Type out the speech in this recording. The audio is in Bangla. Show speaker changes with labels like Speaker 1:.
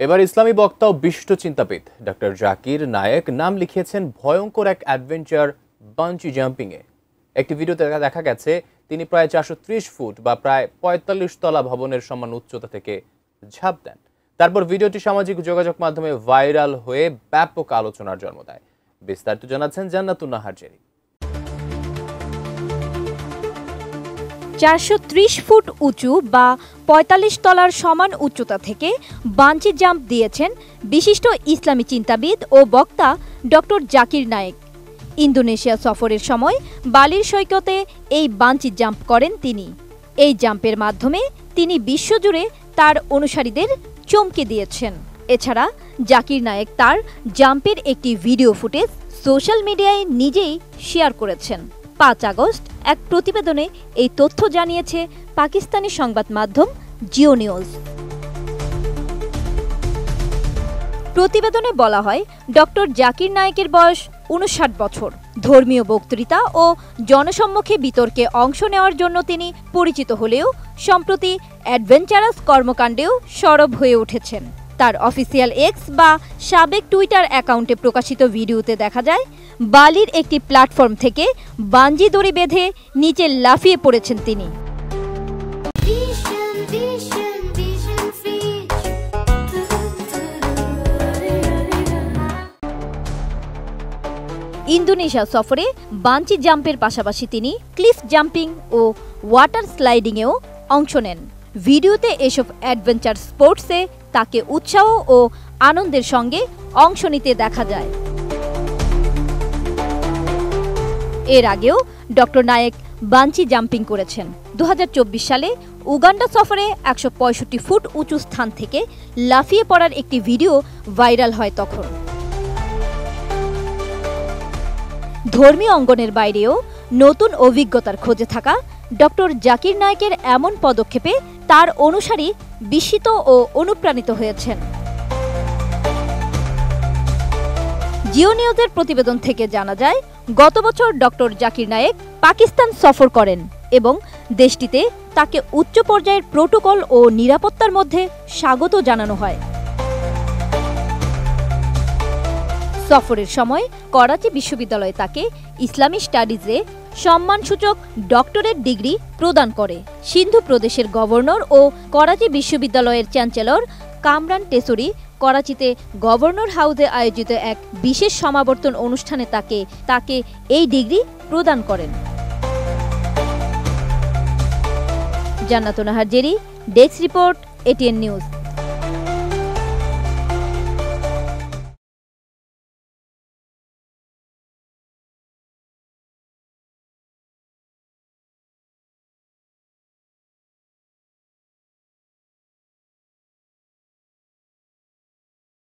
Speaker 1: এবার ইসলামী বক্তা ও বিশিষ্ট চিন্তাবিদ ডক্টর জাকির নায়েক নাম লিখিয়েছেন ভয়ঙ্কর এক অ্যাডভেঞ্চার বাঞ্জি জাম্পিংয়ে। একটি ভিডিওতে দেখা গেছে তিনি প্রায় 430 ফুট বা প্রায় 45 তলা ভবনের সমান উচ্চতা থেকে ঝাঁপ দেন। তারপর ভিডিওটি সামাজিক যোগাযোগ মাধ্যমে ভাইরাল হয়ে ব্যাপক আলোচনার জন্ম দেয়। বিস্তারিত জানাচ্ছেন জান্নাতুন নাহার জেরি।
Speaker 2: 430 ফুট উঁচু বা 45 তলার সমান উচ্চতা থেকে বাঞ্জি জাম্প দিয়েছেন বিশিষ্ট ইসলামী চিন্তাবিদ ও বক্তা ডক্টর জাকির নায়েক। ইন্দোনেশিয়া সফরের সময় বালির সৈকতে এই বাঞ্জি জাম্প করেন তিনি। এই জাম্পের মাধ্যমে তিনি বিশ্বজুড়ে তার অনুসারীদের চমকে দিয়েছেন। এছাড়া জাকির নায়েক তার জাম্পের একটি ভিডিও ফুটেজ সোশ্যাল মিডিয়ায় নিজেই শেয়ার করেছেন। 5 আগস্ট এক প্রতিবেদনে এই তথ্য জানিয়েছে পাকিস্তানি সংবাদ মাধ্যম জিও নিউজ। প্রতিবেদনে বলা হয়, ডক্টর জাকির নায়েকের বয়স 59 বছর। ধর্মীয় বক্তৃতা ও জনসম্মুখে বিতর্কে অংশ নেওয়ার জন্য তিনি পরিচিত হলেও সম্প্রতি অ্যাডভেঞ্চারাস কর্মকাণ্ডেও সরব হয়ে উঠেছেন। তার অফিসিয়াল এক্স বা সাবেক টুইটার অ্যাকাউন্টে প্রকাশিত ভিডিওতে দেখা যায় বালির একটি প্ল্যাটফর্ম থেকে বাঞ্জি দড়ি বেঁধে নিচে লাফিয়ে পড়েছেন তিনি। ইন্দোনেশিয়া সফরে বাঞ্জি জাম্পের পাশাপাশি তিনি ক্লিফ জাম্পিং ও ওয়াটার স্লাইডিংয়েও অংশ নেন। ভিডিওতে এসব অ্যাডভেঞ্চার স্পোর্টসে তাকে উৎসাহ ও আনন্দের সঙ্গে অংশ নিতে দেখা যায়। এর আগেও ডক্টর নায়েক বাঞ্জি জাম্পিং করেছেন। 2024 সালে উগান্ডা সফরে 165 ফুট উঁচু স্থান থেকে লাফিয়ে পড়ার একটি ভিডিও ভাইরাল হয় তখন। ধর্মীয় অঙ্গনের বাইরেও নতুন অভিজ্ঞতার খোঁজে থাকা ডক্টর জাকির নায়েকের এমন পদক্ষেপে তার অনুসারী বিস্মিত ও অনুপ্রাণিত হয়েছেন। জিও নিউজের প্রতিবেদন থেকে জানা যায়, গত বছর ডক্টর জাকির নায়েক পাকিস্তান সফর করেন এবং দেশটিতে তাকে উচ্চ পর্যায়ের প্রোটোকল ও নিরাপত্তার মধ্যে স্বাগত জানানো হয়। সফরের সময় করাচি বিশ্ববিদ্যালয় তাকে ইসলামী স্টাডিজে সম্মানসূচক ডক্টরেট ডিগ্রি প্রদান করে। সিন্ধু প্রদেশের গভর্নর ও করাচি বিশ্ববিদ্যালয়ের চ্যান্সেলর কামরান টেসরি করাচিতে গভর্নর হাউসে আয়োজিত এক বিশেষ সমাবর্তন অনুষ্ঠানে তাকে এই ডিগ্রি প্রদান করেন। জান্নাতুন Nahar Jerry, desk report, ATN news.